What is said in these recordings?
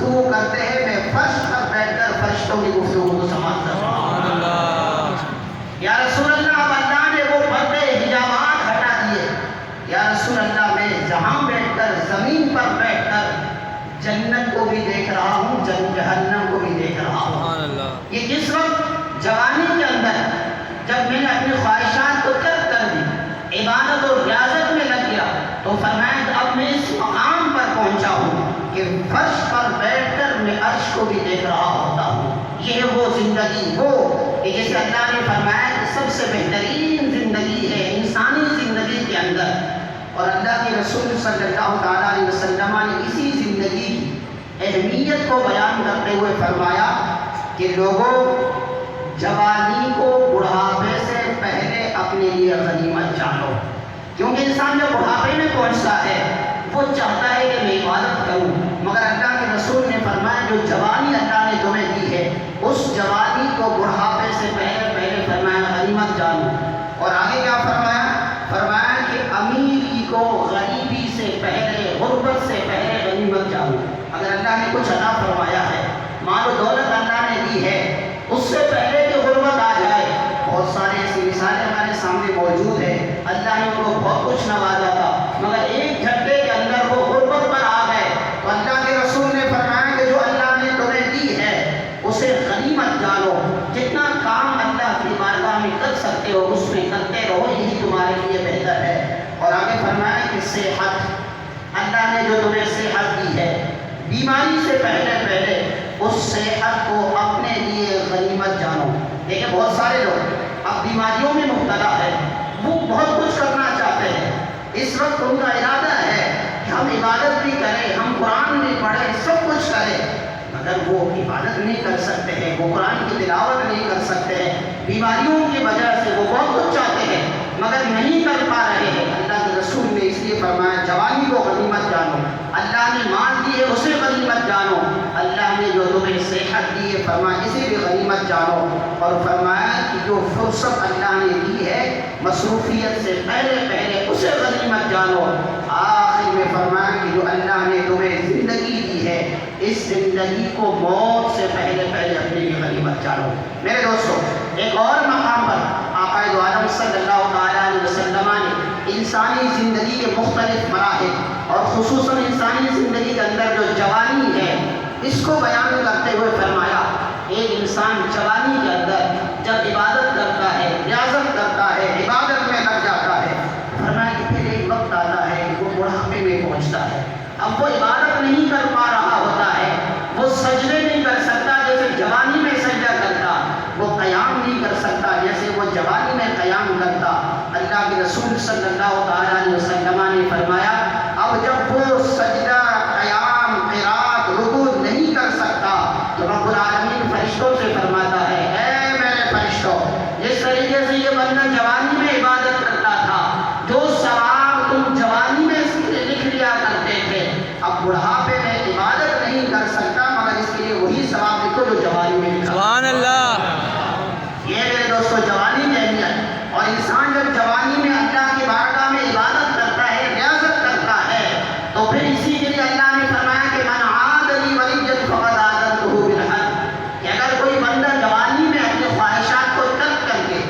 گفتگو کرتے ہیں میں فرش پر بیٹھ کر فرشتوں کی گفتگو کو سمجھتا ہوں. یا رسول اللہ اب اللہ نے وہ پردے حجابات ہٹا دیے. یا رسول اللہ میں جہاں بیٹھ کر زمین پر بیٹھ کر جنت کو بھی دیکھ رہا ہوں, جہنم کو بھی دیکھ رہا ہوں. یہ جس وقت جوانی کے اندر جب میں نے اپنی خواہشات کو ترک کر دی, عبادت اور ریاضت میں لگ گیا, تو فرمایا کہ اب میں اس مقام پر پہنچا ہوں کہ فرش پر بیٹھ کر میں عرش کو بھی دیکھ رہا ہوتا ہوں. یہ ہے وہ زندگی, وہ کہ جسے اللہ نے فرمایا کہ سب سے بہترین زندگی ہے انسانی زندگی کے اندر. اور اللہ کے رسول صلی اللہ تعالیٰ علیہ وسلم نے اسی زندگی کی اہمیت کو بیان کرتے ہوئے فرمایا کہ لوگوں, جوانی کو بڑھاپے سے پہلے اپنے لیے غنیمت جانو. کیونکہ انسان جب بڑھاپے میں پہنچتا ہے وہ چاہتا ہے کہ میں عبادت کروں, مگر اللہ کے رسول نے فرمایا جو جوانی اللہ نے تمہیں دی ہے اس جوانی کو بڑھاپے سے پہلے فرمایا غنیمت جانو. اور آگے کیا فرمایا؟ فرمایا کہ امیری کو غریبی سے پہلے, غربت سے پہلے غنیمت جانو. اگر اللہ نے کچھ عطا فرمایا ہے, مال و دولت اللہ نے دی ہے, اس سے پہلے کہ غربت آ جائے, بہت سارے ایسی مثالیں ہمارے سامنے موجود ہیں. اللہ نے ان کو بہت کچھ نوازا تھا مگر ایک جھٹکے کے اندر وہ غربت پر آ گئے. تو اللہ کے رسول نے فرمایا کہ جو اللہ نے تمہیں دی ہے اسے غنیمت جانو. جتنا کام اللہ کی بارگاہ میں کر سکتے ہو اس میں کرتے رہو, یہی تمہارے لیے بہتر ہے. اور آگے فرمایا کہ صحت, اللہ نے جو تمہیں صحت دی ہے, بیماری سے پہلے اس صحت کو اپنے لیے غنیمت جانو. دیکھیں بہت سارے لوگ اب بیماریوں میں مبتلا ہے, وہ بہت کچھ کرنا چاہتے ہیں, اس وقت ان کا ارادہ ہے کہ ہم عبادت بھی کریں, ہم قرآن بھی پڑھیں, سب کچھ کریں, مگر وہ عبادت نہیں کر سکتے ہیں, وہ قرآن کی تلاوت نہیں کر سکتے ہیں. بیماریوں کی وجہ سے وہ بہت کچھ چاہتے ہیں مگر نہیں کر پا رہے ہیں. اللہ کے رسول نے اس لیے فرمایا جوانی کو غنیمت جانو. اللہ نے مال دی ہے اسے غنیمت جانو. اللہ نے جو تمہیں صحت دی ہے فرمایا اسے بھی غنیمت جانو. اور فرمایا کہ جو فرصت اللہ نے دی ہے مصروفیت سے پہلے اسے غنیمت جانو. آخر میں فرمایا کہ جو اللہ نے تمہیں زندگی دی ہے اس زندگی کو موت سے پہلے اپنے لیے غنیمت جانو. میرے دوستو, ایک اور مقام پر آقا دو عالم صلی اللہ تعالیٰ علیہ وسلم نے انسانی زندگی کے مختلف مراحل اور خصوصاً انسانی زندگی کے اندر جو جوانی ہے اس کو بیان کرتے ہوئے فرمایا ایک انسان جوانی کے اندر جب عبادت کرتا ہے, ریاضت کرتا ہے, عبادت میں لگ جاتا ہے, فرمایا کہ پھر ایک وقت آتا ہے کہ وہ بڑھاپے میں پہنچتا ہے. اب وہ عبادت نہیں کر پا رہا ہوتا ہے, وہ سجدے نہیں کر سکتا جیسے جوانی میں سجدہ کرتا, وہ قیام نہیں کر سکتا جیسے وہ جوانی میں قیام کرتا. اللہ کے رسول صلی اللہ تعالیٰ علیہ وسلم نے فرمایا اب جب وہ سجدہ, قیام, قرات, رکوع نہیں کر سکتا تو رب العالمین فرشتوں سے فرماتا ہے اے میرے فرشتوں, جس طریقے سے یہ بندہ جوانی میں عبادت کرتا تھا, جو ثواب تم جوانی میں لکھ لیا کرتے تھے, اب بڑھاپے میں عبادت نہیں کر سکتا مگر اس کے لیے وہی ثواب لکھو جو جوانی میں لکھا. سبحان اللہ. یہ میرے دوستو جوانی کی اہمیت. اور انسان جب جوانی میں اللہ کی بارگاہ میں عبادت کرتا ہے, ریاضت کرتا ہے, تو پھر اسی کے لیے اللہ نے فرمایا کہ من عاد لی ولیًا فقد آذنتہ بالحرب, کہ اگر کوئی بندہ جوانی میں اپنی خواہشات کو ترک کر کے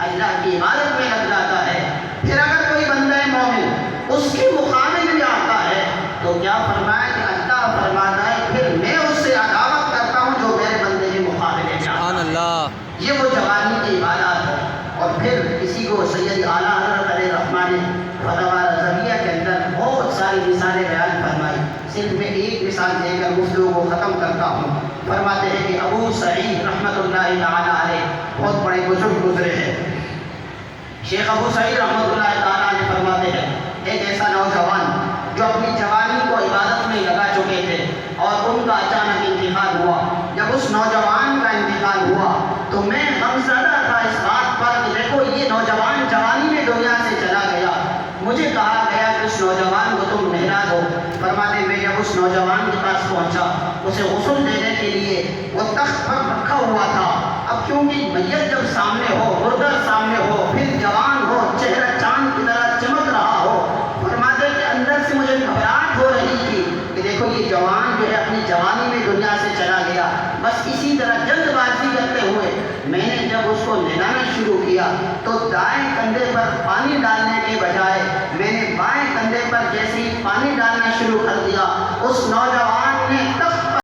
اللہ کی عبادت میں لگ جاتا ہے, پھر اگر کوئی بندہ مومن اس کے مقابل میں آتا ہے تو کیا فرمایا کہ اللہ فرماتا ہے پھر میں اس سے عداوت کرتا ہوں جو میرے بندے کے مقابلے میں آتا ہے. یہ وہ جوانی کی عبادات ہے. اور پھر اسی کو سید اعلیٰ حضرت علیہ الرحمٰن نے فتاوی رضویہ کے اندر بہت ساری مثالیں بیان فرمائی. صرف میں ایک مثال دے کر گفتگو کو ختم کرتا ہوں. فرماتے ہیں کہ ابو سعید رحمۃ اللہ تعالیٰ علیہ بہت بڑے بزرگ گزرے ہیں. شیخ ابو سعید رحمۃ اللہ تعالیٰ علیہ فرماتے ہیں ایک ایسا نوجوان جو اپنی جوانی کو عبادت میں لگا چکے تھے اور ان کا اچانک انتقال ہوا. جب اس نوجوان کا انتقال ہوا تو میں غمزدہ تھا اس بات پر کہ دیکھو یہ نوجوان جوانی میں دنیا سے چلا گیا. مجھے کہا گیا کہ اس نوجوان کو تم نہلا دو. فرماتے میں جب اس نوجوان کے پاس پہنچا اسے غسل دینے کے لیے وہ تخت پر رکھا ہوا تھا. اب کیونکہ میت جب سامنے ہو, مردہ سامنے ہو, پھر جوان ہو, چہرہ چاند کی طرح چمک رہا ہو, فرماتے کہ اندر سے مجھے گھبراہٹ ہو رہی تھی کہ دیکھو یہ جوان جو ہے اپنی جوانی میں دنیا سے چلا گیا. بس اسی طرح جلد بازی کرتے ہوئے میں نے جب اس کو نہلانا شروع کیا تو دائیں